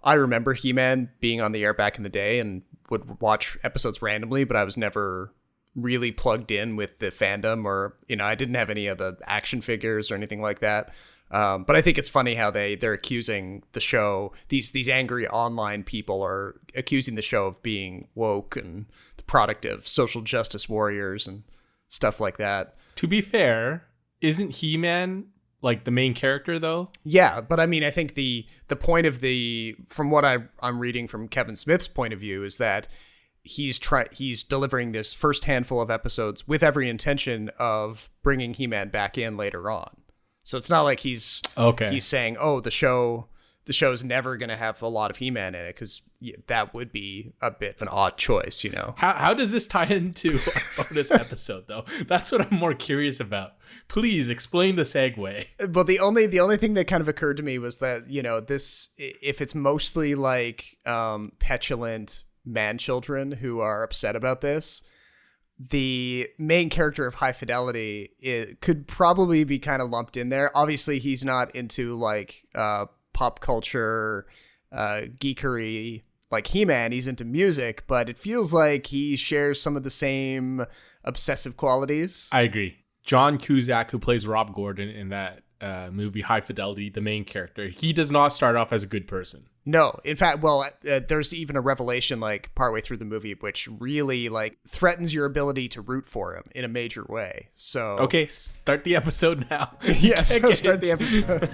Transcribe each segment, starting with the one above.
I remember He-Man being on the air back in the day and would watch episodes randomly, but I was never really plugged in with the fandom, or, you know, I didn't have any of the action figures or anything like that. But I think it's funny how they're accusing the show, these angry online people are accusing the show of being woke and the product of social justice warriors and stuff like that. To be fair, isn't He-Man like the main character though? Yeah, but I mean, I think the point of from what I'm reading from Kevin Smith's point of view is that he's delivering this first handful of episodes with every intention of bringing He-Man back in later on. So it's not like he's saying, oh, the show's never going to have a lot of He-Man in it, because that would be a bit of an odd choice, you know. How does this tie into our bonus episode, though? That's what I'm more curious about. Please explain the segue. Well, the only thing that kind of occurred to me was that, you know, this, if it's mostly like petulant man children who are upset about this, the main character of High Fidelity could probably be kind of lumped in there. Obviously, he's not into like pop culture geekery like He-Man. He's into music, but it feels like he shares some of the same obsessive qualities. I agree. John Cusack, who plays Rob Gordon in that movie High Fidelity, the main character, he does not start off as a good person. No, in fact, well, there's even a revelation like partway through the movie which really like threatens your ability to root for him in a major way. So okay, start the episode now. Yes, start the episode.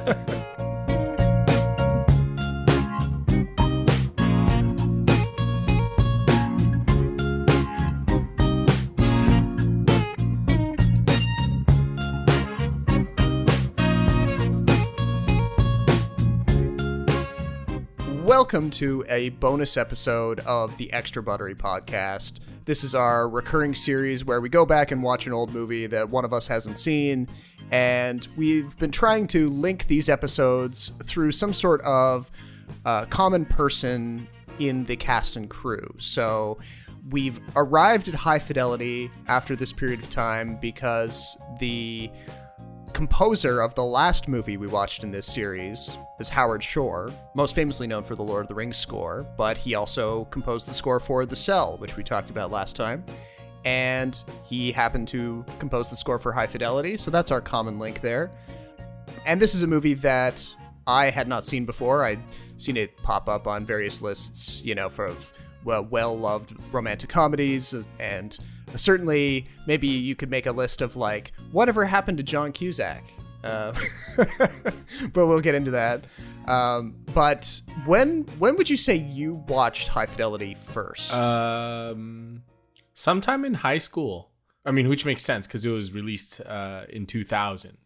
Welcome to a bonus episode of the Extra Buttery podcast. This is our recurring series where we go back and watch an old movie that one of us hasn't seen, and we've been trying to link these episodes through some sort of common person in the cast and crew. So we've arrived at High Fidelity after this period of time because the composer of the last movie we watched in this series is Howard Shore, most famously known for the Lord of the Rings score, but he also composed the score for The Cell, which we talked about last time, and he happened to compose the score for High Fidelity, so that's our common link there. And this is a movie that I had not seen before. I'd seen it pop up on various lists, you know, for well-loved romantic comedies, and certainly maybe you could make a list of like, whatever happened to John Cusack? But we'll get into that. But when would you say you watched High Fidelity first? Sometime in high school. I mean, which makes sense because it was released in 2000.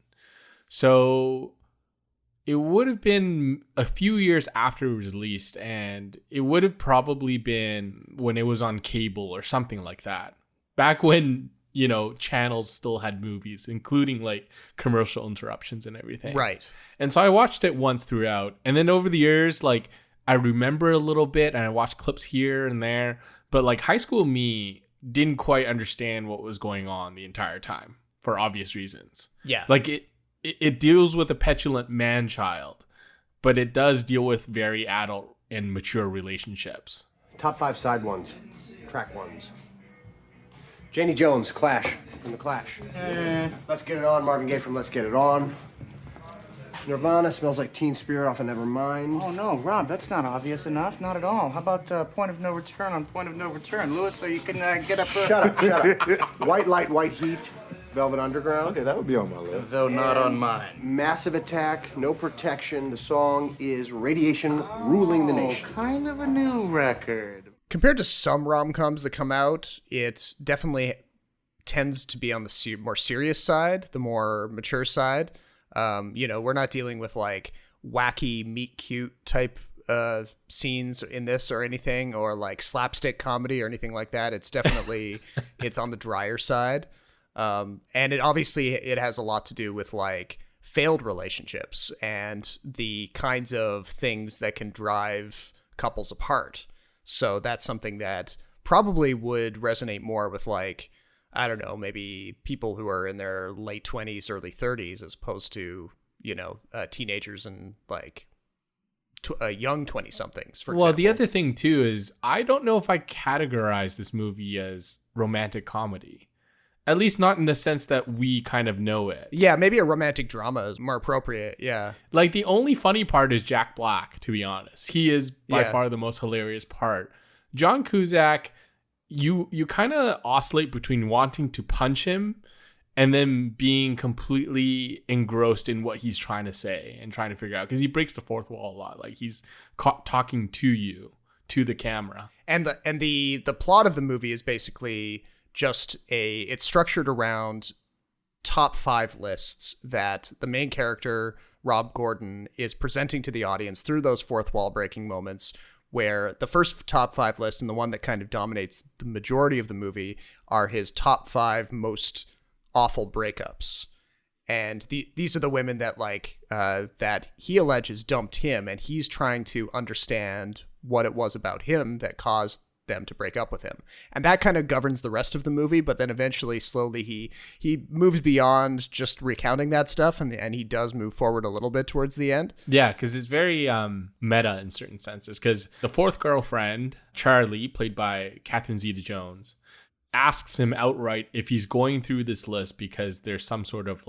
So it would have been a few years after it was released, and it would have probably been when it was on cable or something like that. Back when, you know, channels still had movies, including like commercial interruptions and everything. Right. And so I watched it once throughout. And then over the years, like, I remember a little bit and I watched clips here and there. But like high school me didn't quite understand what was going on the entire time for obvious reasons. Yeah. Like it deals with a petulant man-child, but it does deal with very adult and mature relationships. Top 5 side ones, track ones. Janie Jones, Clash, from The Clash. Let's Get It On, Marvin Gaye from Let's Get It On. Nirvana, Smells Like Teen Spirit off of Nevermind. Oh, no, Rob, that's not obvious enough. Not at all. How about Point of No Return on Point of No Return? Louis, so you can get up... Shut up. White Light, White Heat, Velvet Underground. Okay, that would be on my list. Though not on mine. Massive Attack, No Protection. The song is Radiation Ruling the Nation. Kind of a new record. Compared to some rom-coms that come out, it definitely tends to be on the more serious side, the more mature side. You know, we're not dealing with like wacky meet cute type scenes in this or anything, or like slapstick comedy or anything like that. It's definitely it's on the drier side, and it obviously it has a lot to do with like failed relationships and the kinds of things that can drive couples apart. So that's something that probably would resonate more with like, I don't know, maybe people who are in their late 20s, early 30s, as opposed to, you know, teenagers and like young 20-somethings, for Well, example. the other thing too is I don't know if I categorize this movie as romantic comedy. At least not in the sense that we kind of know it. Yeah, maybe a romantic drama is more appropriate. Yeah. Like the only funny part is Jack Black, to be honest. He is by Yeah. far the most hilarious part. John Cusack, you kind of oscillate between wanting to punch him and then being completely engrossed in what he's trying to say and trying to figure out, because he breaks the fourth wall a lot. Like he's talking to you, to the camera. And the plot of the movie is basically just it's structured around top 5 lists that the main character, Rob Gordon, is presenting to the audience through those fourth wall breaking moments, where the first top 5 list, and the one that kind of dominates the majority of the movie, are his top 5 most awful breakups. And these are the women that that he alleges dumped him, and he's trying to understand what it was about him that caused them to break up with him. And that kind of governs the rest of the movie, but then eventually, slowly, he moves beyond just recounting that stuff, and he does move forward a little bit towards the end. Yeah, because it's very meta in certain senses, because the fourth girlfriend, Charlie, played by Catherine Zeta-Jones, asks him outright if he's going through this list because there's some sort of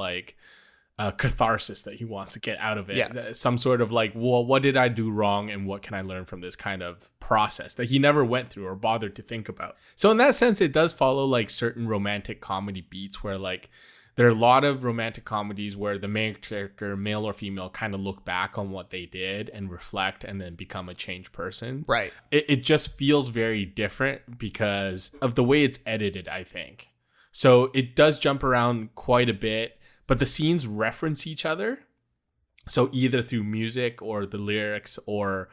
catharsis that he wants to get out of it. Yeah. Some sort of well, what did I do wrong and what can I learn from this kind of process that he never went through or bothered to think about. So in that sense, it does follow certain romantic comedy beats where there are a lot of romantic comedies where the main character, male or female, kind of look back on what they did and reflect and then become a changed person. Right. It just feels very different because of the way it's edited, I think. So it does jump around quite a bit, but the scenes reference each other. So either through music or the lyrics or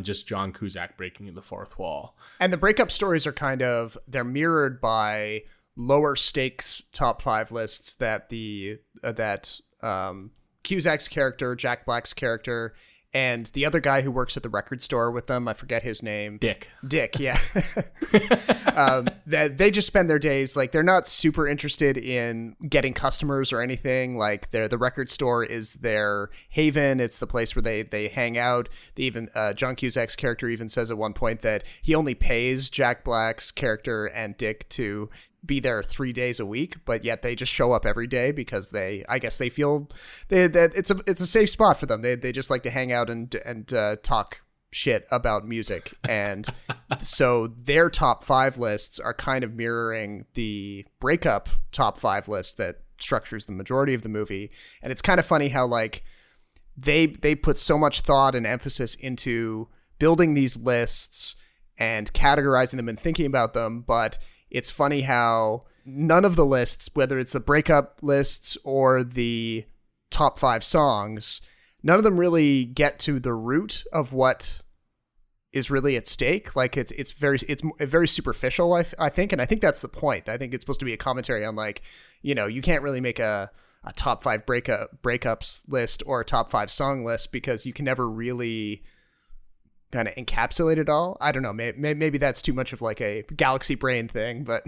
just John Cusack breaking the fourth wall. And the breakup stories are they're mirrored by lower stakes top 5 lists that Cusack's character, Jack Black's character, and the other guy who works at the record store with them, I forget his name. Dick, yeah. That they just spend their days, they're not super interested in getting customers or anything. The record store is their haven. It's the place where they hang out. John Cusack's character even says at one point that he only pays Jack Black's character and Dick to be there 3 days a week, but yet they just show up every day because I guess they feel that it's a safe spot for them. They just like to hang out and talk shit about music. And so their top 5 lists are kind of mirroring the breakup top 5 list that structures the majority of the movie. And it's kind of funny how they put so much thought and emphasis into building these lists and categorizing them and thinking about them, but it's funny how none of the lists, whether it's the breakup lists or the top 5 songs, none of them really get to the root of what is really at stake. It's very superficial, I think, and I think that's the point. I think it's supposed to be a commentary on you can't really make a top 5 breakups list or a top 5 song list because you can never really kind of encapsulate it all. I don't know. Maybe that's too much of a galaxy brain thing, but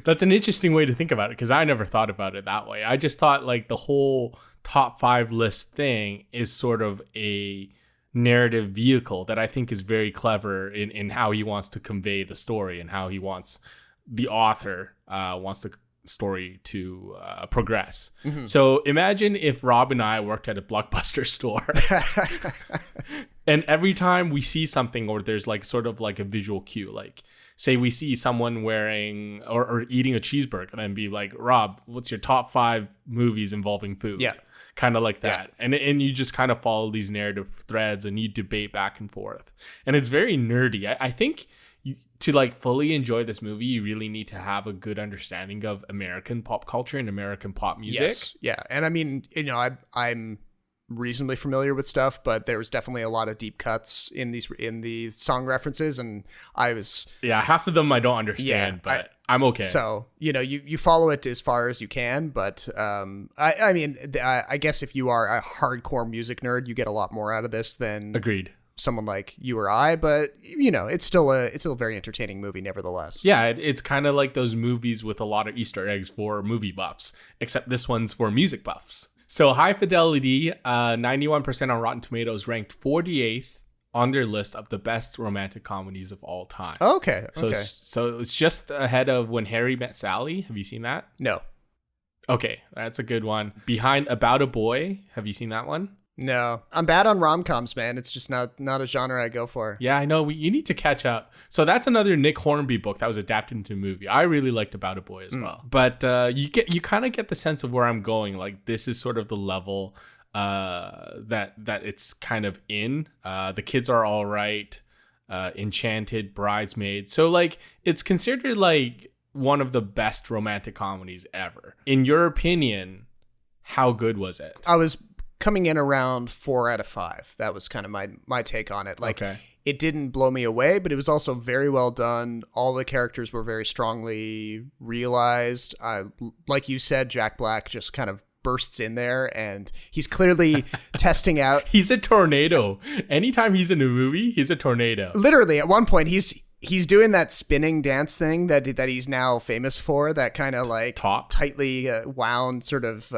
that's an interesting way to think about it because I never thought about it that way. I just thought the whole top 5 list thing is sort of a narrative vehicle that I think is very clever in how he wants to convey the story and how he wants the author wants the story to progress. Mm-hmm. So imagine if Rob and I worked at a Blockbuster store and every time we see something or there's sort of a visual cue, say we see someone wearing or eating a cheeseburger and then be Rob, what's your top 5 movies involving food? Yeah. Kind of like that. Yeah. And you just kind of follow these narrative threads and you debate back and forth. And it's very nerdy. I think to fully enjoy this movie, you really need to have a good understanding of American pop culture and American pop music. Yes. Yeah. And I mean, I'm reasonably familiar with stuff, but there was definitely a lot of deep cuts in these song references, and half of them I don't understand, but I'm okay. So you follow it as far as you can, but I guess if you are a hardcore music nerd, you get a lot more out of this than agreed someone like you or I, but it's still a very entertaining movie nevertheless. Yeah, it's kind of like those movies with a lot of Easter eggs for movie buffs, except this one's for music buffs. So High Fidelity, 91% on Rotten Tomatoes, ranked 48th on their list of the best romantic comedies of all time. Okay. So it's just ahead of When Harry Met Sally. Have you seen that? No. Okay, that's a good one. Behind About a Boy. Have you seen that one? No. I'm bad on rom-coms, man. It's just not a genre I go for. Yeah, I know. You need to catch up. So that's another Nick Hornby book that was adapted into a movie. I really liked About a Boy as well. But you kind of get the sense of where I'm going. Like, this is sort of the level that it's kind of in. The kids are all right. Enchanted, Bridesmaid. So like, it's considered like one of the best romantic comedies ever. In your opinion, how good was it? I was coming in around 4 out of 5. That was kind of my take on it. Like, It didn't blow me away, but it was also very well done. All the characters were very strongly realized. Like you said, Jack Black just kind of bursts in there, and he's clearly testing out. He's a tornado. Anytime he's in a movie, he's a tornado. Literally, at one point, he's doing that spinning dance thing that he's now famous for. That kind of like tightly wound sort of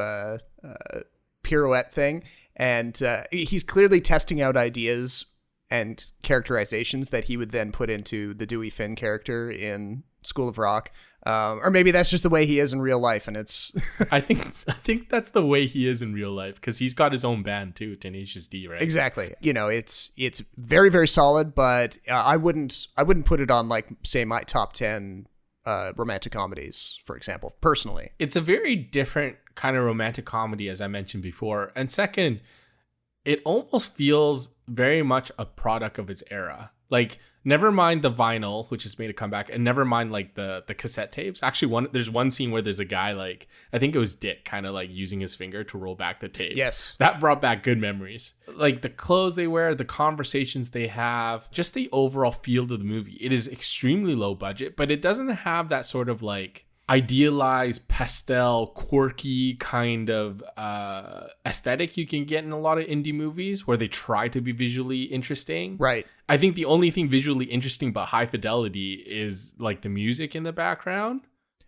pirouette thing, and he's clearly testing out ideas and characterizations that he would then put into the Dewey Finn character in School of Rock, or maybe that's just the way he is in real life, and it's I think that's the way he is in real life, because he's got his own band too, Tenacious D, right? Exactly. It's very, very solid, but I wouldn't put it on, like, say, my top 10 romantic comedies, for example, personally. It's a very different kind of romantic comedy, as I mentioned before. And second, it almost feels very much a product of its era. Like, never mind the vinyl, which has made a comeback, and never mind like the cassette tapes. Actually, there's one scene where there's a guy, like, I think it was Dick, kind of like using his finger to roll back the tape. Yes. That brought back good memories. Like the clothes they wear, the conversations they have, just the overall feel of the movie. It is extremely low budget, but it doesn't have that sort of like idealized pastel quirky kind of aesthetic you can get in a lot of indie movies where they try to be visually interesting. Right. I think the only thing visually interesting about High Fidelity is like the music in the background.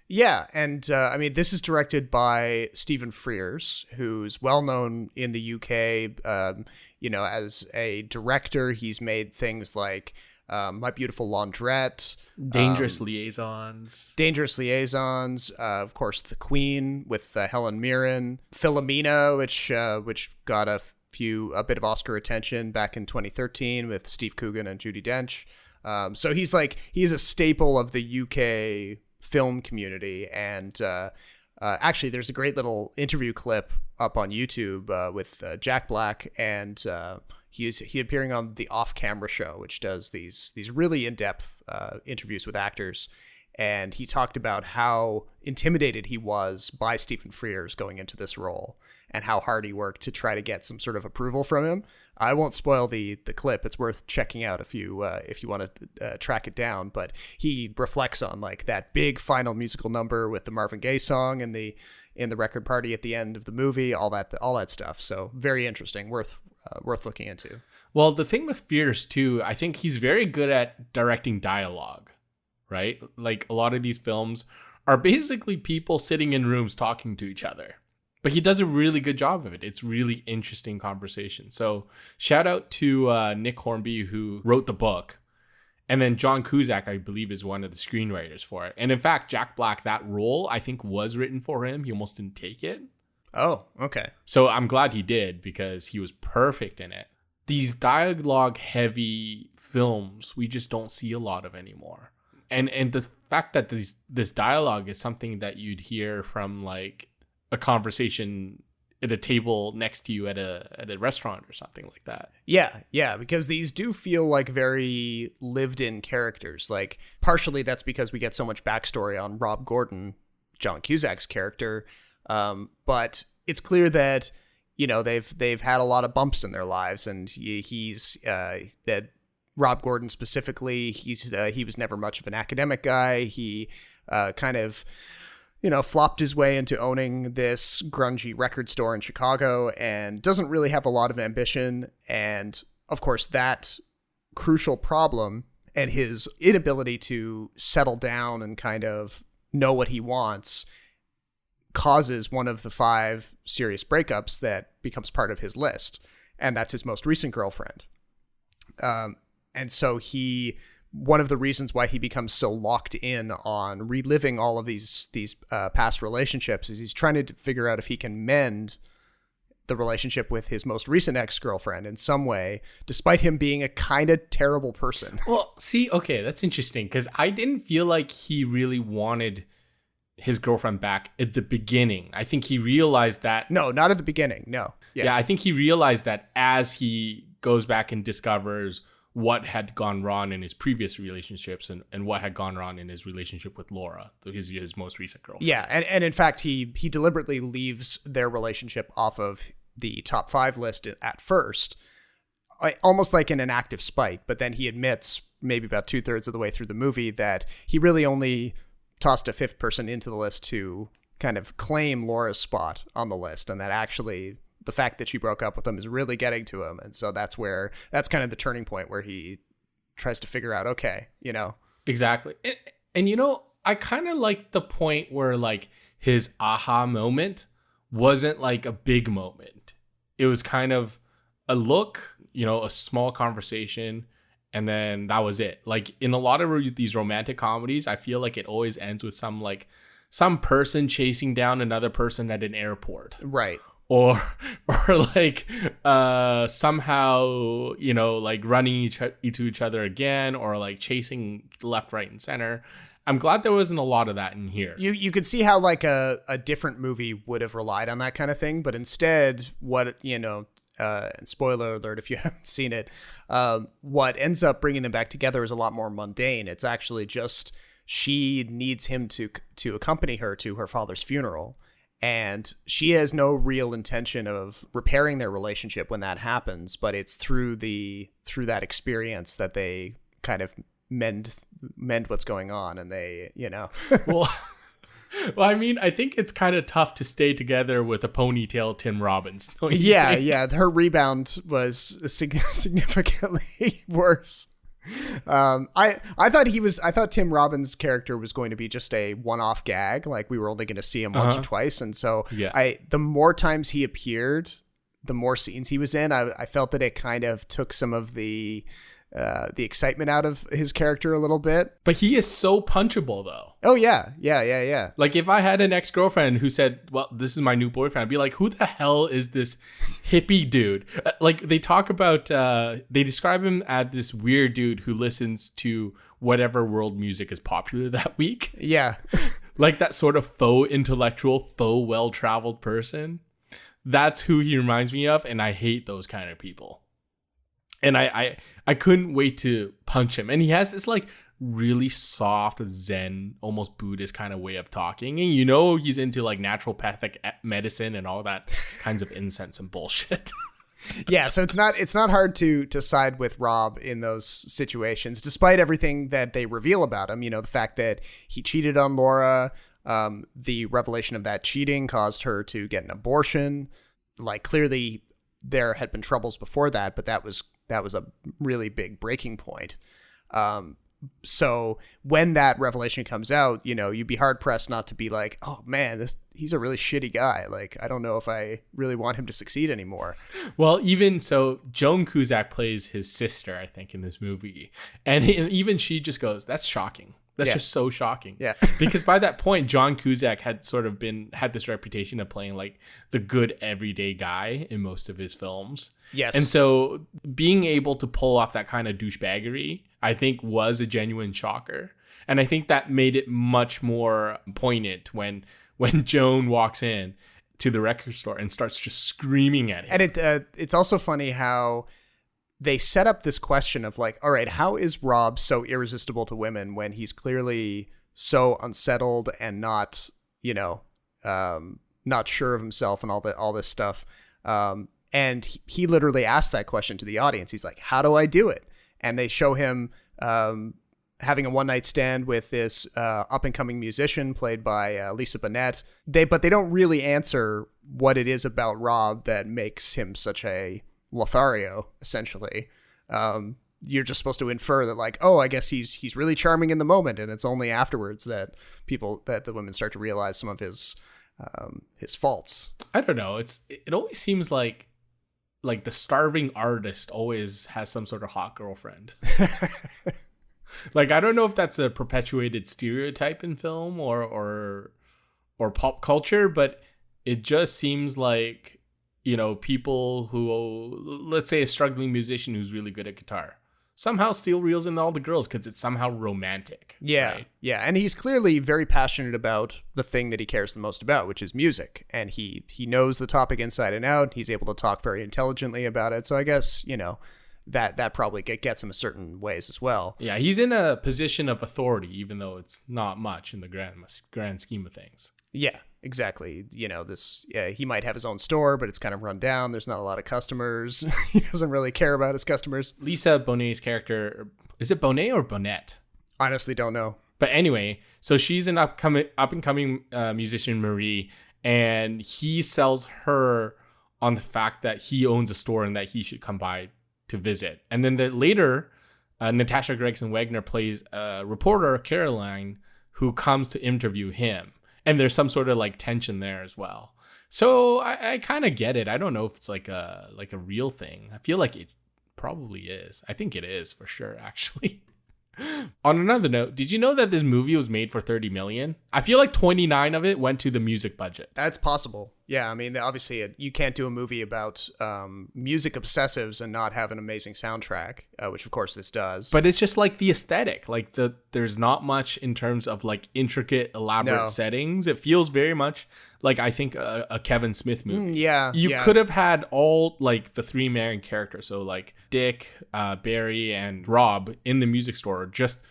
Yeah, and I mean, this is directed by Stephen Frears, who's well known in the UK. As a director, he's made things like My Beautiful Laundrette, Dangerous Liaisons, of course, The Queen with Helen Mirren, Philomena, which got a bit of Oscar attention back in 2013 with Steve Coogan and Judi Dench. So he's a staple of the UK film community, and actually, there's a great little interview clip up on YouTube with Jack Black, and he appearing on the Off Camera Show, which does these really in-depth interviews with actors. And he talked about how intimidated he was by Stephen Frears going into this role, and how hard he worked to try to get some sort of approval from him. I won't spoil the clip. It's worth checking out if you want to track it down. But he reflects on like that big final musical number with the Marvin Gaye song and the record party at the end of the movie, all that stuff. So very interesting, worth looking into. Well, the thing with Frears too, I think he's very good at directing dialogue, right? Like a lot of these films are basically people sitting in rooms talking to each other. But he does a really good job of it. It's really interesting conversation. So shout out to Nick Hornby, who wrote the book. And then John Cusack, I believe, is one of the screenwriters for it. And in fact, Jack Black, that role, I think, was written for him. He almost didn't take it. Oh, okay. So I'm glad he did, because he was perfect in it. These dialogue-heavy films, we just don't see a lot of anymore. And the fact that this dialogue is something that you'd hear from, like, a conversation at a table next to you at a restaurant or something like that. Yeah, because these do feel like very lived-in characters. Like, partially that's because we get so much backstory on Rob Gordon, John Cusack's character, but it's clear that they've had a lot of bumps in their lives, and he's that Rob Gordon specifically, he was never much of an academic guy. He kind of flopped his way into owning this grungy record store in Chicago and doesn't really have a lot of ambition. And of course, that crucial problem and his inability to settle down and kind of know what he wants causes one of the 5 serious breakups that becomes part of his list. And that's his most recent girlfriend. And so one of the reasons why he becomes so locked in on reliving all of these past relationships is he's trying to figure out if he can mend the relationship with his most recent ex-girlfriend in some way, despite him being a kind of terrible person. Well, see, okay, that's interesting, because I didn't feel like he really wanted his girlfriend back at the beginning. I think he realized that. No, not at the beginning. No. Yeah, I think he realized that as he goes back and discovers what had gone wrong in his previous relationships and what had gone wrong in his relationship with Laura, his most recent girlfriend. Yeah, and in fact, he deliberately leaves their relationship off of the top 5 list at first, almost like in an act of spite. But then he admits, maybe about 2/3 of the way through the movie, that he really only tossed a 5th person into the list to kind of claim Laura's spot on the list, and that actually the fact that she broke up with him is really getting to him. And so that's kind of the turning point where he tries to figure out, okay, Exactly. And I kind of like the point where like his aha moment wasn't like a big moment. It was kind of a look, a small conversation, and then that was it. Like in a lot of these romantic comedies, I feel like it always ends with some person chasing down another person at an airport. Right. Or like somehow, like running into each other again, or like chasing left, right, and center. I'm glad there wasn't a lot of that in here. You could see how like a different movie would have relied on that kind of thing, but instead, what and spoiler alert if you haven't seen it, what ends up bringing them back together is a lot more mundane. It's actually just she needs him to accompany her to her father's funeral. And she has no real intention of repairing their relationship when that happens, but it's through that experience that they kind of mend what's going on, and they, well, I mean, I think it's kind of tough to stay together with a ponytail Tim Robbins. Yeah, her rebound was significantly worse. I thought Tim Robbins' character was going to be just a one-off gag, like we were only going to see him once or twice, and so the more times he appeared, the more scenes he was in, I felt that it kind of took some of the excitement out of his character a little bit. But he is so punchable, though. Oh yeah. Like if I had an ex-girlfriend who said, well, this is my new boyfriend, I'd be like, who the hell is this hippie dude? Like they talk about, they describe him as this weird dude who listens to whatever world music is popular that week. Yeah. Like that sort of faux intellectual, faux well-traveled person. That's who he reminds me of. And I hate those kind of people. And I couldn't wait to punch him. And he has this like really soft Zen, almost Buddhist kind of way of talking. And he's into like naturopathic medicine and all that kinds of incense and bullshit. Yeah, so it's not hard to side with Rob in those situations, despite everything that they reveal about him. The fact that he cheated on Laura, the revelation of that cheating caused her to get an abortion. Like clearly there had been troubles before that, but that was a really big breaking point. So when that revelation comes out, you'd be hard pressed not to be like, oh man, he's a really shitty guy. Like, I don't know if I really want him to succeed anymore. Well, even so, John Cusack plays his sister, I think, in this movie. And even she just goes, that's shocking. That's just so shocking. Yeah. Because by that point, John Cusack had sort of had this reputation of playing like the good everyday guy in most of his films. Yes. And so being able to pull off that kind of douchebaggery, I think, was a genuine shocker. And I think that made it much more poignant when Joan walks in to the record store and starts just screaming at him. And it's also funny how they set up this question of like, all right, how is Rob so irresistible to women when he's clearly so unsettled and not, not sure of himself and all this stuff. And he literally asked that question to the audience. He's like, how do I do it? And they show him having a one-night stand with this up-and-coming musician played by Lisa Bonet. But they don't really answer what it is about Rob that makes him such a Lothario, essentially. You're just supposed to infer that, like, oh, I guess he's really charming in the moment, and it's only afterwards that the women start to realize some of his his faults. I don't know. It always seems like the starving artist always has some sort of hot girlfriend. Like, I don't know if that's a perpetuated stereotype in film or pop culture, but it just seems like, people who, let's say a struggling musician who's really good at guitar, somehow still reels in all the girls because it's somehow romantic. Yeah, right? yeah. And he's clearly very passionate about the thing that he cares the most about, which is music. And he knows the topic inside and out. He's able to talk very intelligently about it. So I guess, that probably gets him a certain ways as well. Yeah, he's in a position of authority, even though it's not much in the grand scheme of things. Yeah, exactly. He might have his own store, but it's kind of run down. There's not a lot of customers. He doesn't really care about his customers. Lisa Bonet's character, is it Bonet or Bonnet? Honestly, don't know. But anyway, so she's an up and coming musician, Marie, and he sells her on the fact that he owns a store and that he should come by to visit. And then later, Natasha Gregson Wagner plays a reporter, Caroline, who comes to interview him. And there's some sort of like tension there as well. So I kind of get it. I don't know if it's like a real thing. I feel like it probably is. I think it is for sure, actually. On another note, did you know that this movie was made for $30 million? I feel like 29 of it went to the music budget. That's possible. Yeah, I mean, obviously, you can't do a movie about music obsessives and not have an amazing soundtrack, which of course this does. But it's just like the aesthetic. Like there's not much in terms of like intricate, elaborate settings. It feels very much like, I think, a Kevin Smith movie. You could have had all like the three main characters, so like Dick, Barry, and Rob in the music store, just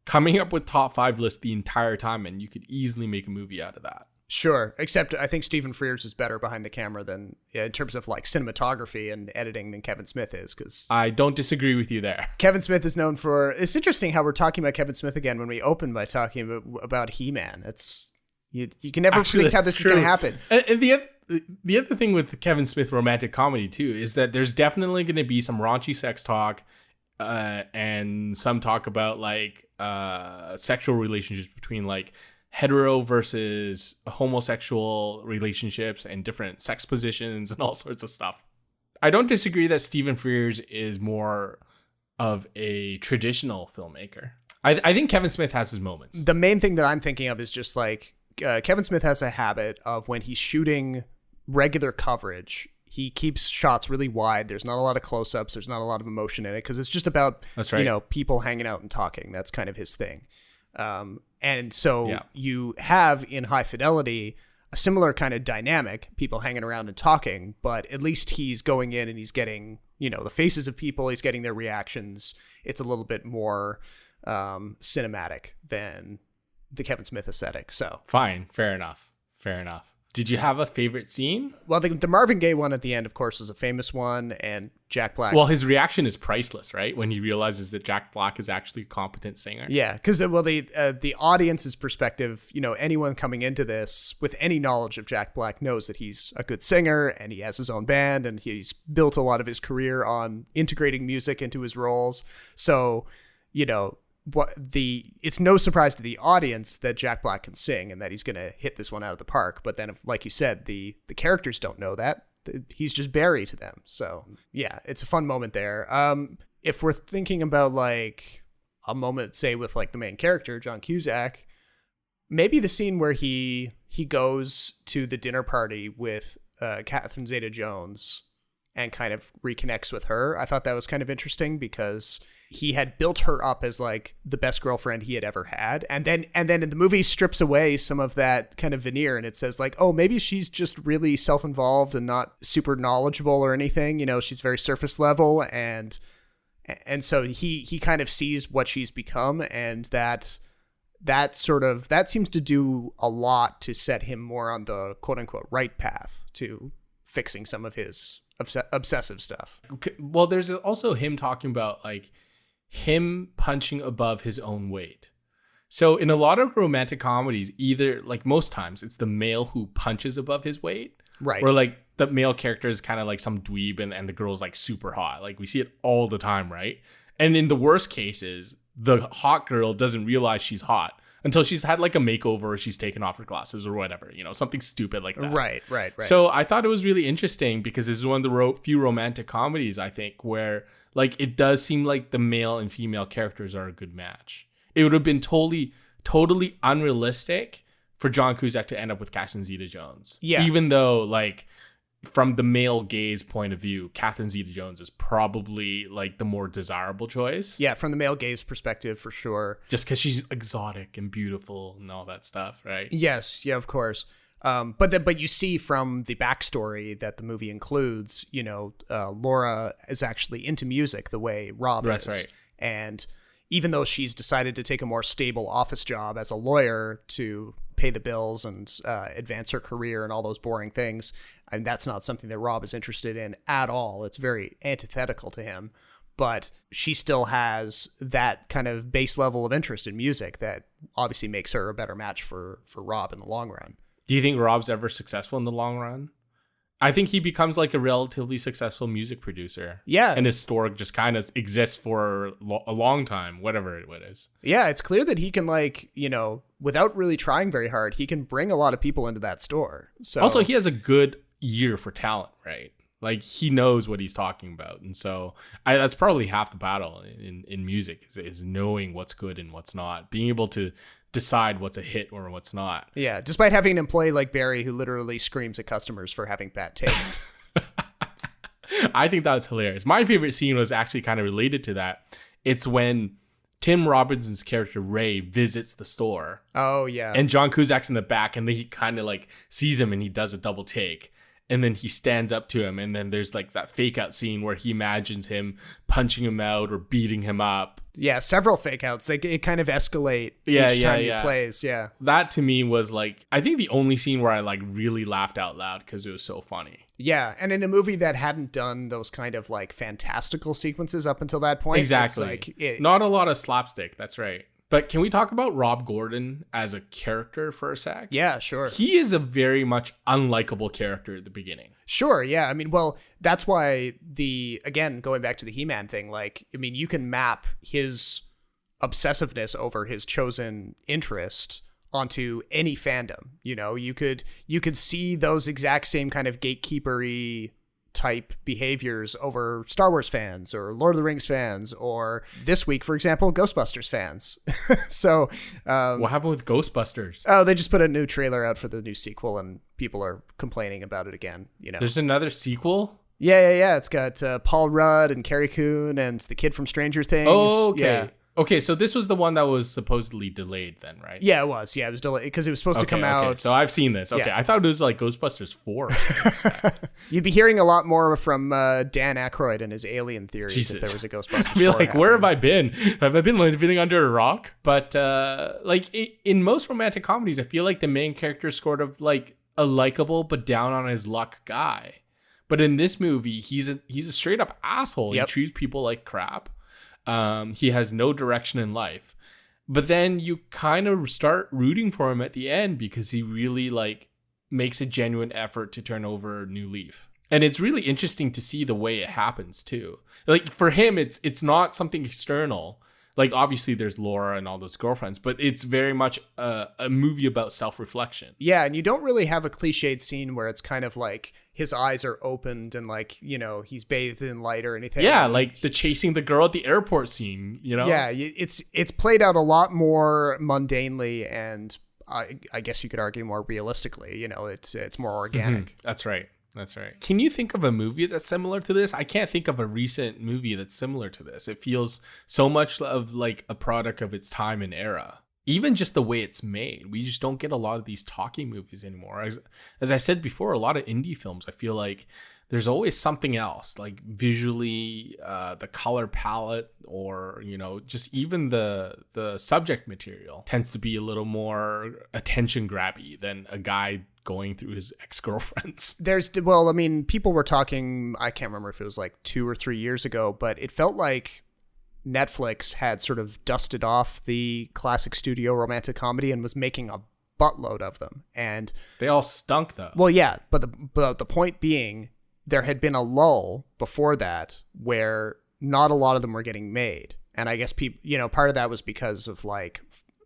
coming up with top 5 lists the entire time, and you could easily make a movie out of that. Sure, except I think Stephen Frears is better behind the camera than in terms of like cinematography and editing than Kevin Smith is. Because I don't disagree with you there. Kevin Smith is known for. It's interesting how we're talking about Kevin Smith again when we open by talking about He-Man. It's you can never predict how this is going to happen. And the other thing with Kevin Smith romantic comedy too is that there's definitely going to be some raunchy sex talk, and some talk about like sexual relationships between like hetero versus homosexual relationships and different sex positions and all sorts of stuff. I don't disagree that Stephen Frears is more of a traditional filmmaker. I think Kevin Smith has his moments. The main thing that I'm thinking of is just like Kevin Smith has a habit of when he's shooting regular coverage, he keeps shots really wide. There's not a lot of close-ups. There's not a lot of emotion in it because it's just about people hanging out and talking. That's kind of his thing. And so you have in High Fidelity a similar kind of dynamic, people hanging around and talking, but at least he's going in and he's getting, the faces of people, he's getting their reactions. It's a little bit more cinematic than the Kevin Smith aesthetic. So fine. Fair enough. Did you have a favorite scene? Well, the Marvin Gaye one at the end, of course, is a famous one, and Jack Black. Well, his reaction is priceless, right? When he realizes that Jack Black is actually a competent singer. Yeah, because the audience's perspective, anyone coming into this with any knowledge of Jack Black knows that he's a good singer and he has his own band and he's built a lot of his career on integrating music into his roles. So, it's no surprise to the audience that Jack Black can sing and that he's going to hit this one out of the park. But then, like you said, the characters don't know that. He's just Barry to them. So yeah, it's a fun moment there. If we're thinking about like a moment, say with like the main character, John Cusack, maybe the scene where he goes to the dinner party with Catherine Zeta-Jones and kind of reconnects with her. I thought that was kind of interesting because he had built her up as like the best girlfriend he had ever had. And then in the movie strips away some of that kind of veneer. And it says like, oh, maybe she's just really self-involved and not super knowledgeable or anything. She's very surface level. And so he kind of sees what she's become. And that seems to do a lot to set him more on the quote unquote right path to fixing some of his obsessive stuff. Well, there's also him talking about like him punching above his own weight. So in a lot of romantic comedies, either like most times it's the male who punches above his weight, right? Or like the male character is kind of like some dweeb and the girl's like super hot. Like we see it all the time, right? And in the worst cases, the hot girl doesn't realize she's hot until she's had like a makeover or she's taken off her glasses or whatever, something stupid like that. Right. So I thought it was really interesting because this is one of the few romantic comedies, I think, where like it does seem like the male and female characters are a good match. It would have been totally unrealistic for John Cusack to end up with Catherine Zeta-Jones. Yeah. Even though, like, from the male gaze point of view, Catherine Zeta-Jones is probably like the more desirable choice. Yeah, from the male gaze perspective, for sure. Just because she's exotic and beautiful and all that stuff, right? Yes, yeah, of course. But you see from the backstory that the movie includes, Laura is actually into music the way Rob is. That's right. And even though she's decided to take a more stable office job as a lawyer to pay the bills and advance her career and all those boring things, and that's not something that Rob is interested in at all. It's very antithetical to him. But she still has that kind of base level of interest in music that obviously makes her a better match for Rob in the long run. Do you think Rob's ever successful in the long run? I think he becomes like a relatively successful music producer. Yeah. And his store just kind of exists for a long time, whatever it is. Yeah, it's clear that he can, like, without really trying very hard, he can bring a lot of people into that store. So also, he has a good ear for talent, right? Like, he knows what he's talking about. And so that's probably half the battle in music is knowing what's good and what's not. Being able to decide what's a hit or what's not. Yeah, despite having an employee like Barry who literally screams at customers for having bad taste. I think that was hilarious. My favorite scene was actually kind of related to that. It's when Tim Robinson's character Ray visits the store. Oh, yeah. And John Cusack's in the back, and then he kind of like sees him and he does a double take. And then he stands up to him, and then there's like that fake out scene where he imagines him punching him out or beating him up. Yeah, several fake outs. It kind of escalate each time he plays. Yeah. That to me was like, I think the only scene where I like really laughed out loud because it was so funny. Yeah, and in a movie that hadn't done those kind of like fantastical sequences up until that point. Exactly. It's like not a lot of slapstick. That's right. But can we talk about Rob Gordon as a character for a sec? Yeah, sure. He is a very much unlikable character at the beginning. Sure, yeah. I mean, well, that's why again, going back to the He-Man thing, like, I mean, you can map his obsessiveness over his chosen interest onto any fandom. You could see those exact same kind of gatekeeper-y type behaviors over Star Wars fans or Lord of the Rings fans, or this week, for example, Ghostbusters fans. So what happened with Ghostbusters? Oh, they just put a new trailer out for the new sequel and people are complaining about it again. There's another sequel? Yeah. It's got Paul Rudd and Carrie Coon and the kid from Stranger Things. Oh, okay. Yeah. Okay, so this was the one that was supposedly delayed then, right? Yeah, it was. Yeah, it was delayed because it was supposed to come out. Okay, so I've seen this. Okay, Yeah. I thought it was like Ghostbusters 4. You'd be hearing a lot more from Dan Aykroyd and his alien theories Jesus. if there was a Ghostbusters 4. I'd be like, happening. where have I been? Have I been living under a rock? But like in most romantic comedies, I feel like the main character is sort of like a likable but down on his luck guy. But in this movie, he's a straight up asshole. Yep. He treats people like crap. He has no direction in life. But then you kind of start rooting for him at the end because he really like makes a genuine effort to turn over a new leaf. And it's really interesting to see the way it happens too. Like for him, it's not something external. Like obviously there's Laura and all those girlfriends, but it's very much a movie about self-reflection. Yeah, and you don't really have a cliched scene where it's kind of like his eyes are opened and like, he's bathed in light or anything. Yeah, like the chasing the girl at the airport scene, Yeah, it's played out a lot more mundanely and I guess you could argue more realistically. It's more organic. Mm-hmm. That's right. Can you think of a movie that's similar to this? I can't think of a recent movie that's similar to this. It feels so much of like a product of its time and era. Even just the way it's made. We just don't get a lot of these talking movies anymore. As I said before, a lot of indie films, I feel like there's always something else, like visually, the color palette, or just even the subject material tends to be a little more attention grabby than a guy going through his ex-girlfriends. People were talking, I can't remember if it was like 2 or 3 years ago, but it felt like Netflix had sort of dusted off the classic studio romantic comedy and was making a buttload of them. And they all stunk though. Well, yeah, but the point being, there had been a lull before that where not a lot of them were getting made. And I guess people, part of that was because of like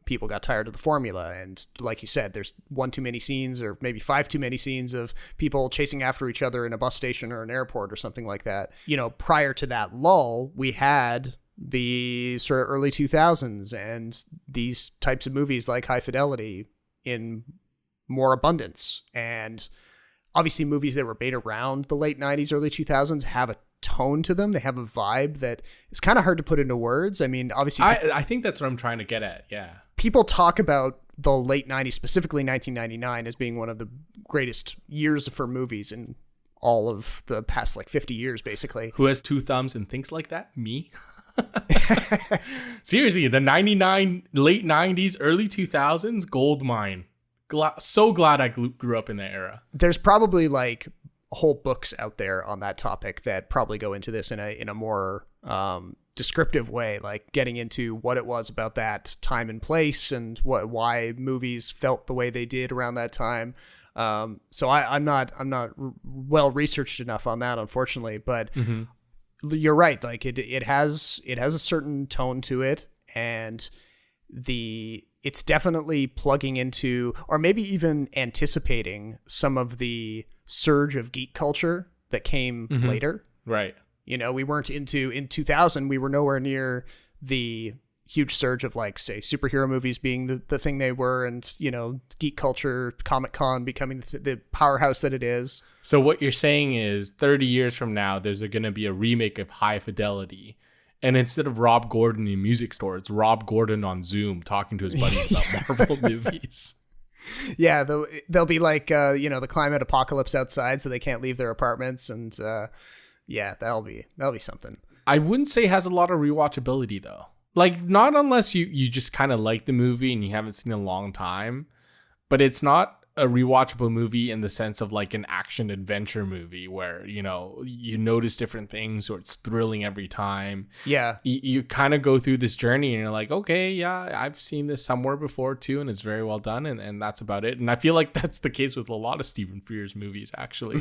people got tired of the formula. And like you said, there's one too many scenes, or maybe 5 too many scenes of people chasing after each other in a bus station or an airport or something like that. You know, prior to that lull, we had the sort of early 2000s and these types of movies like High Fidelity in more abundance. And obviously movies that were made around the late 90s, early 2000s have a tone to them. They have a vibe that is kind of hard to put into words. I mean, obviously, I think that's what I'm trying to get at. Yeah. People talk about the late 90s, specifically 1999, as being one of the greatest years for movies in all of the past like 50 years, basically. Who has 2 thumbs and thinks like that? Me? Seriously, the 99, late 90s, early 2000s, gold mine. So glad I grew up in that era. There's probably like whole books out there on that topic that probably go into this in a more descriptive way, like getting into what it was about that time and place and why movies felt the way they did around that time. So I'm not well researched enough on that, unfortunately, but you're right. Like it has a certain tone to it, and it's definitely plugging into, or maybe even anticipating, some of the surge of geek culture that came later. Right. You know, we weren't in 2000, we were nowhere near the huge surge of, like, say, superhero movies being the thing they were, and, you know, geek culture, Comic-Con becoming the powerhouse that it is. So what you're saying is 30 years from now, there's going to be a remake of High Fidelity. And instead of Rob Gordon in a music store, it's Rob Gordon on Zoom talking to his buddies about Marvel movies. Yeah, they'll be like, the climate apocalypse outside, so they can't leave their apartments, and yeah, that'll be something. I wouldn't say it has a lot of rewatchability though. Like, not unless you just kind of like the movie and you haven't seen it in a long time, but it's not a rewatchable movie in the sense of like an action adventure movie where, you know, you notice different things or it's thrilling every time. Yeah. You kind of go through this journey and you're like, okay, yeah, I've seen this somewhere before too, and it's very well done, and that's about it. And I feel like that's the case with a lot of Stephen Frears movies, actually.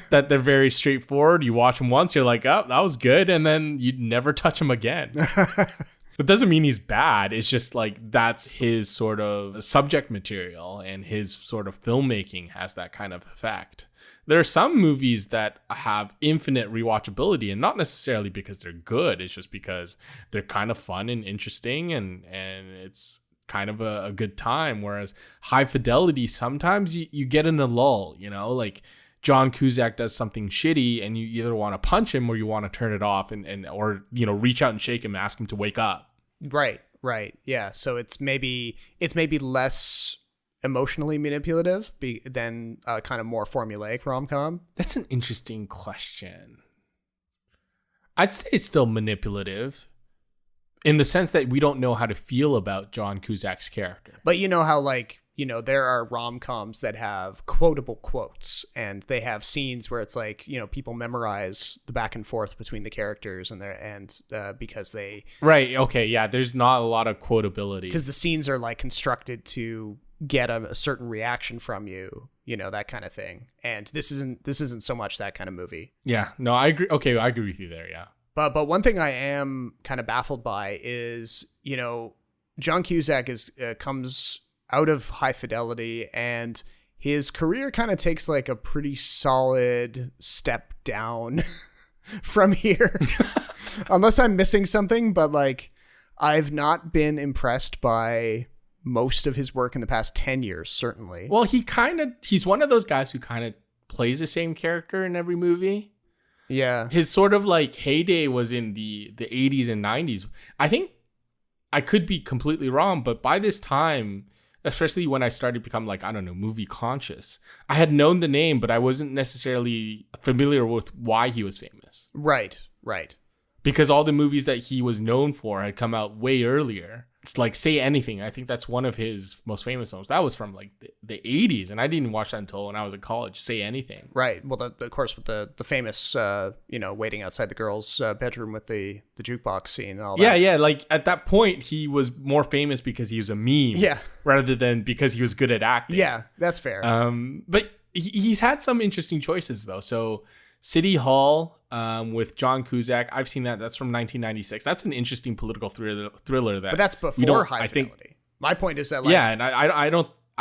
That they're very straightforward. You watch them once, you're like, oh, that was good, and then you never touch them again. It doesn't mean he's bad. It's just like that's his sort of subject material, and his sort of filmmaking has that kind of effect. There are some movies that have infinite rewatchability, and not necessarily because they're good. It's just because they're kind of fun and interesting, and it's kind of a good time. Whereas High Fidelity, sometimes you get in a lull, you know, like John Cusack does something shitty and you either want to punch him or you want to turn it off or, you know, reach out and shake him, ask him to wake up. Right. Yeah. So it's maybe less emotionally manipulative than kind of more formulaic rom-com. That's an interesting question. I'd say it's still manipulative in the sense that we don't know how to feel about John Cusack's character. But you know how, like, you know, there are rom-coms that have quotable quotes, and they have scenes where it's like, you know, people memorize the back and forth between the characters because they... Right. Okay. Yeah. There's not a lot of quotability because the scenes are like constructed to get a certain reaction from you, you know, that kind of thing. And this isn't so much that kind of movie. Yeah. No, I agree. Okay. I agree with you there. Yeah. But one thing I am kind of baffled by is, you know, John Cusack comes out of High Fidelity, and his career kind of takes like a pretty solid step down from here. Unless I'm missing something, but like I've not been impressed by most of his work in the past 10 years, certainly. Well, he's one of those guys who kind of plays the same character in every movie. Yeah. His sort of like heyday was in the 80s and 90s. I think I could be completely wrong, but by this time, especially when I started to become like, I don't know, movie conscious, I had known the name, but I wasn't necessarily familiar with why he was famous. Right. Because all the movies that he was known for had come out way earlier. It's like Say Anything. I think that's one of his most famous films. That was from like the 80s, and I didn't watch that until when I was in college. Say Anything. Right. Well, of course, with the famous, waiting outside the girl's bedroom with the jukebox scene and all that. Yeah. Like at that point, he was more famous because he was a meme. Yeah. Rather than because he was good at acting. Yeah, that's fair. But he's had some interesting choices though. So City Hall with John Cusack, I've seen that. That's from 1996. That's an interesting political thriller. But that's before High Fidelity. My point is that, like, yeah, and I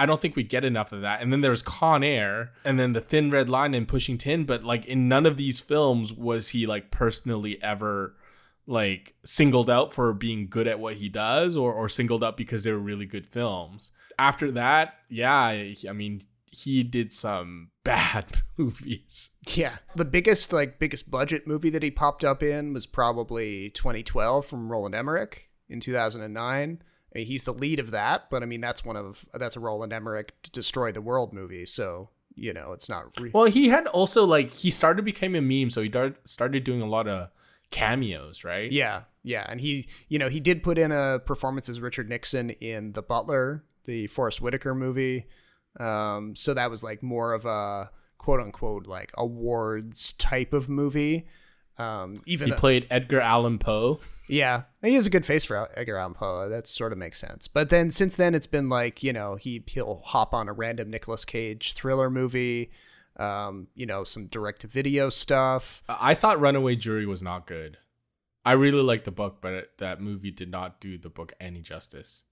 don't think we get enough of that. And then there's Con Air, and then The Thin Red Line and Pushing Tin. But like in none of these films was he like personally ever like singled out for being good at what he does, or singled out because they were really good films. After that, yeah, I mean, he did some bad movies. Yeah. The biggest budget movie that he popped up in was probably 2012 from Roland Emmerich in 2009. I mean, he's the lead of that, but I mean, that's a Roland Emmerich Destroy the World movie. So, you know, it's not well, he had also like, he started becoming a meme. So he started doing a lot of cameos, right? Yeah. Yeah. And he did put in a performance as Richard Nixon in The Butler, the Forrest Whitaker movie. So that was like more of a quote unquote like awards type of movie. He played Edgar Allan Poe. Yeah, he has a good face for Edgar Allan Poe. That sort of makes sense. But then since then, it's been like, you know, he'll hop on a random Nicolas Cage thriller movie, you know, some direct-to-video stuff. I thought Runaway Jury was not good. I really liked the book, but that movie did not do the book any justice.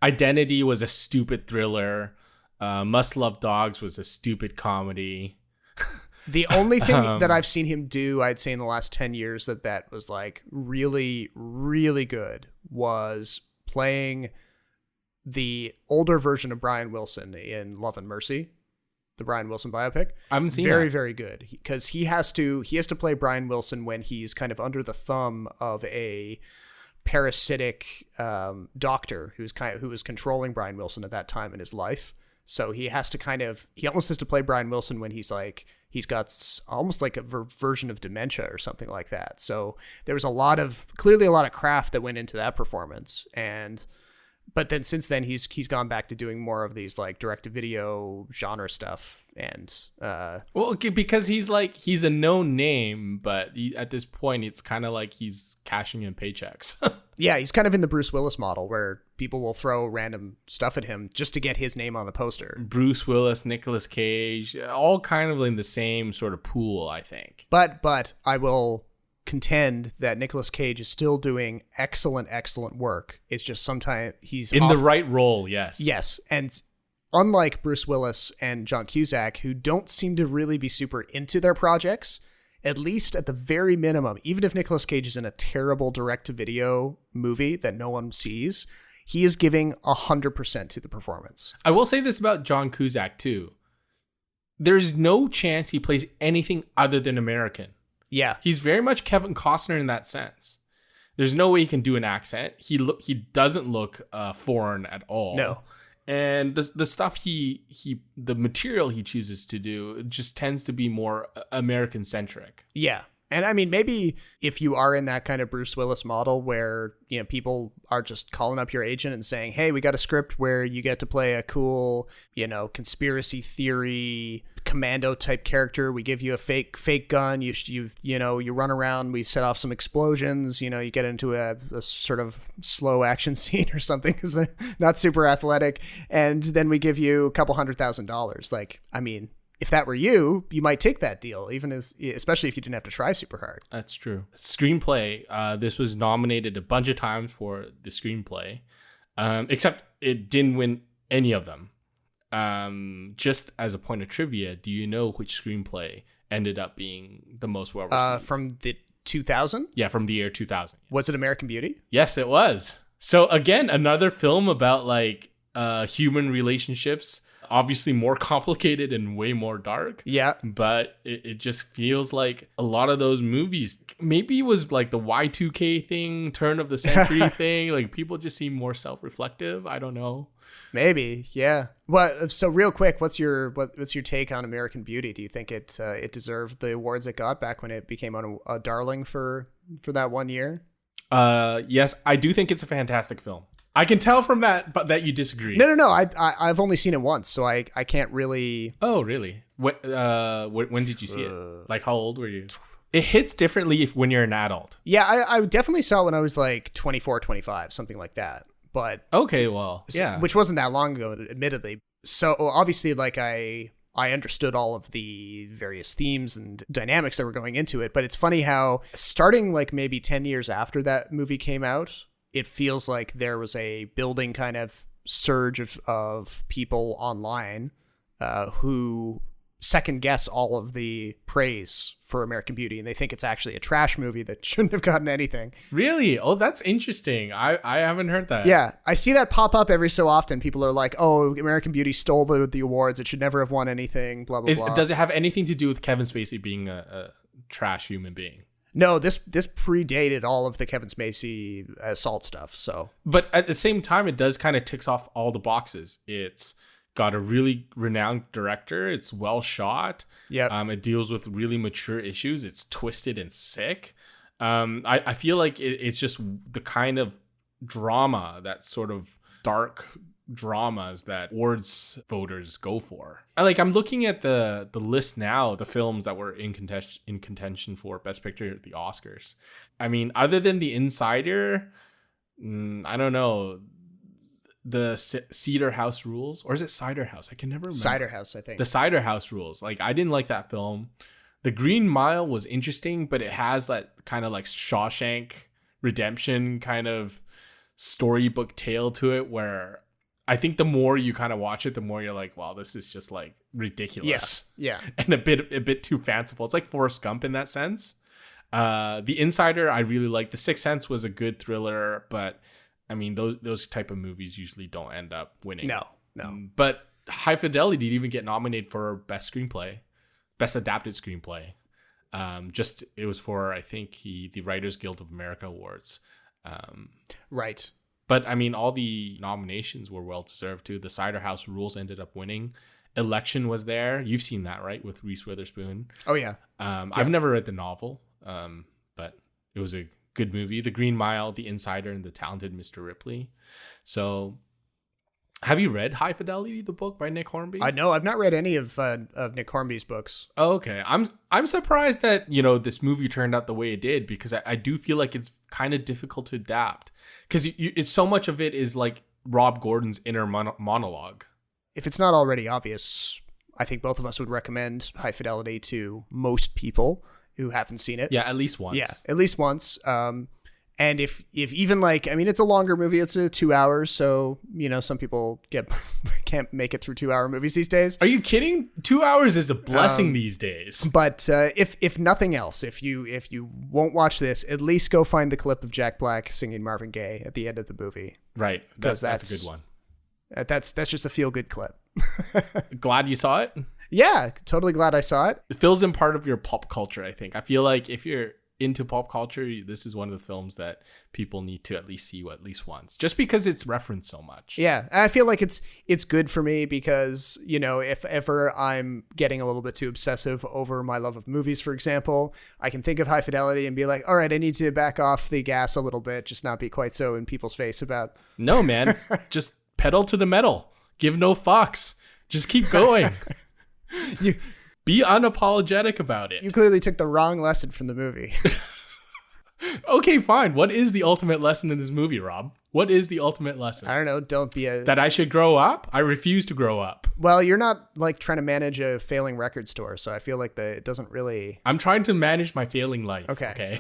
Identity was a stupid thriller. Must Love Dogs was a stupid comedy. The only thing that I've seen him do, I'd say in the last 10 years that was like really, really good was playing the older version of Brian Wilson in Love and Mercy, the Brian Wilson biopic. I haven't seen very, that. very good, because he has to play Brian Wilson when he's kind of under the thumb of a parasitic doctor who was controlling Brian Wilson at that time in his life. So he almost has to play Brian Wilson when he's got almost like a version of dementia or something like that. So there was clearly a lot of craft that went into that performance. But then since then he's gone back to doing more of these like direct to video genre stuff. And because he's a known name, but at this point it's kind of like he's cashing in paychecks. Yeah, he's kind of in the Bruce Willis model where people will throw random stuff at him just to get his name on the poster. Bruce Willis, Nicolas Cage, all kind of in the same sort of pool, I think. But I will contend that Nicolas Cage is still doing excellent work. It's just sometimes he's in the right role. Yes. And unlike Bruce Willis and John Cusack, who don't seem to really be super into their projects, at least at the very minimum, even if Nicolas Cage is in a terrible direct-to-video movie that no one sees, he is giving 100% to the performance. I will say this about John Cusack, too. There's no chance he plays anything other than American. Yeah. He's very much Kevin Costner in that sense. There's no way he can do an accent. He doesn't look foreign at all. No. And the stuff the material he chooses to do just tends to be more American centric. Yeah. And I mean, maybe if you are in that kind of Bruce Willis model where, you know, people are just calling up your agent and saying, hey, we got a script where you get to play a cool, you know, conspiracy theory commando type character. We give you a fake gun. You run around. We set off some explosions. You know, you get into a sort of slow action scene or something because they're not super athletic. And then we give you a couple $100,000. Like, I mean, if that were you might take that deal, especially if you didn't have to try super hard. That's true. Screenplay. This was nominated a bunch of times for the screenplay, except it didn't win any of them. Just as a point of trivia, do you know which screenplay ended up being the most well received? From the 2000? Yeah, from the year 2000. Was it American Beauty? Yes, it was. So again, another film about like human relationships. Obviously more complicated and way more dark. Yeah. But it just feels like a lot of those movies, maybe it was like the Y2K thing, turn of the century thing. Like people just seem more self-reflective. I don't know. Maybe. Yeah. Well, so real quick, what's your take on American Beauty? Do you think it deserved the awards it got back when it became a darling for that 1 year? Yes, I do think it's a fantastic film. I can tell from that, but that you disagree. No. I've only seen it once, so I can't really. Oh, really? When did you see it? Like, how old were you? It hits differently when you're an adult. Yeah, I definitely saw it when I was like 24, 25, something like that. But okay, well, yeah, which wasn't that long ago, admittedly. So obviously, like I understood all of the various themes and dynamics that were going into it. But it's funny how starting like maybe 10 years after that movie came out, it feels like there was a building kind of surge of people online who second guess all of the praise for American Beauty, and they think it's actually a trash movie that shouldn't have gotten anything. Really? Oh, that's interesting. I haven't heard that. Yeah, I see that pop up every so often. People are like, "Oh, American Beauty stole the awards. It should never have won anything." Blah blah blah. Does it have anything to do with Kevin Spacey being a trash human being? No, this predated all of the Kevin Spacey assault stuff. So, but at the same time, it does kind of ticks off all the boxes. It's got a really renowned director. It's well shot. Yeah. It deals with really mature issues. It's twisted and sick. I feel like it's just the kind of drama, that sort of dark dramas that awards voters go for. I'm looking at the list now, the films that were in contention for Best Picture at the Oscars. I mean, other than The Insider, I don't know. The Cedar House Rules, or is it Cider House? I can never remember. Cider House, I think. The Cider House Rules. I didn't like that film. The Green Mile was interesting, but it has that kind of like Shawshank Redemption kind of storybook tale to it, where I think the more you kind of watch it, the more you're like, wow, this is just like ridiculous. Yes. Yeah. And a bit too fanciful. It's like Forrest Gump in that sense. The Insider, I really liked. The Sixth Sense was a good thriller, but I mean, those type of movies usually don't end up winning. No. But High Fidelity didn't even get nominated for Best Screenplay, Best Adapted Screenplay. It was for, I think, the Writers Guild of America Awards. Right. But I mean, all the nominations were well deserved too. The Cider House Rules ended up winning. Election was there. You've seen that, right, with Reese Witherspoon? Oh yeah. I've never read the novel, but it was a good movie. The Green Mile, The Insider, and The Talented Mr. Ripley. So, have you read High Fidelity, the book by Nick Hornby? I know. I've not read any of Nick Hornby's books. Oh, okay. I'm surprised that this movie turned out the way it did, because I do feel like it's kind of difficult to adapt, because it's so much of it is like Rob Gordon's inner monologue. If it's not already obvious, I think both of us would recommend High Fidelity to most people who haven't seen it. Yeah, at least once. Yeah, at least once. And if even it's a longer movie. It's 2 hours, so some people can't make it through 2 hour movies these days. Are you kidding? 2 hours is a blessing these days. But if nothing else, if you won't watch this, at least go find the clip of Jack Black singing Marvin Gaye at the end of the movie. Right, that's a good one. That's just a feel good clip. Glad you saw it. Yeah, totally glad I saw it. It fills in part of your pop culture, I think. I feel like if you're into pop culture, this is one of the films that people need to at least see at least once, just because it's referenced so much. Yeah, I feel like it's good for me because, if ever I'm getting a little bit too obsessive over my love of movies, for example, I can think of High Fidelity and be like, all right, I need to back off the gas a little bit, just not be quite so in people's face about. No, man, just pedal to the metal. Give no fucks. Just keep going. Be unapologetic about it. You clearly took the wrong lesson from the movie. Okay, fine. What is the ultimate lesson in this movie, Rob? What is the ultimate lesson? I don't know. Don't be That I should grow up? I refuse to grow up. Well, you're not trying to manage a failing record store, so I feel like it doesn't really. I'm trying to manage my failing life. Okay.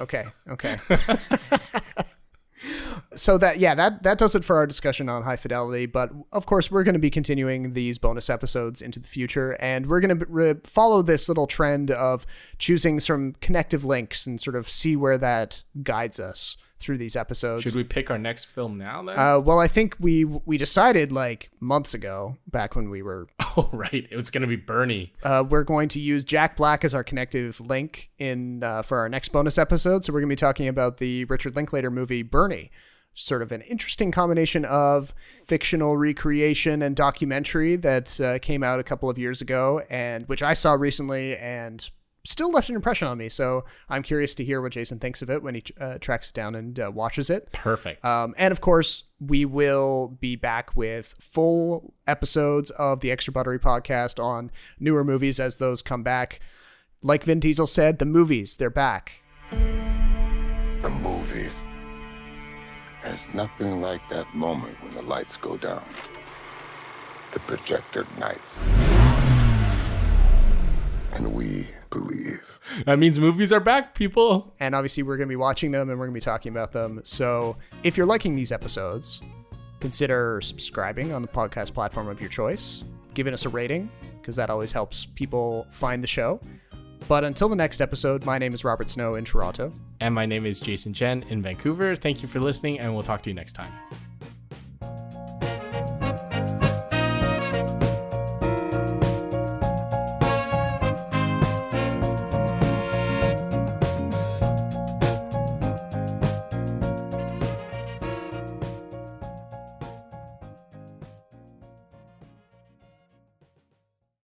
So that does it for our discussion on High Fidelity. But of course, we're going to be continuing these bonus episodes into the future, and we're going to follow this little trend of choosing some connective links and sort of see where that guides us through these episodes. Should we pick our next film now then? Well, I think we decided months ago, back when we were. Oh, right. It was going to be Bernie. We're going to use Jack Black as our connective link for our next bonus episode. So we're going to be talking about the Richard Linklater movie Bernie. Sort of an interesting combination of fictional recreation and documentary that came out a couple of years ago, and which I saw recently and still left an impression on me. So I'm curious to hear what Jason thinks of it when he tracks it down and watches it. Perfect. And of course, we will be back with full episodes of the Extra Buttery podcast on newer movies as those come back. Like Vin Diesel said, the movies, they're back. The movies. There's nothing like that moment when the lights go down. The projector ignites. And we believe. That means movies are back, people. And obviously we're going to be watching them and we're going to be talking about them. So if you're liking these episodes, Consider subscribing on the podcast platform of your choice, giving us a rating, because that always helps people find the show. But until the next episode, my name is Robert Snow in Toronto. And my name is Jason Chen in Vancouver. Thank you for listening, and we'll talk to you next time.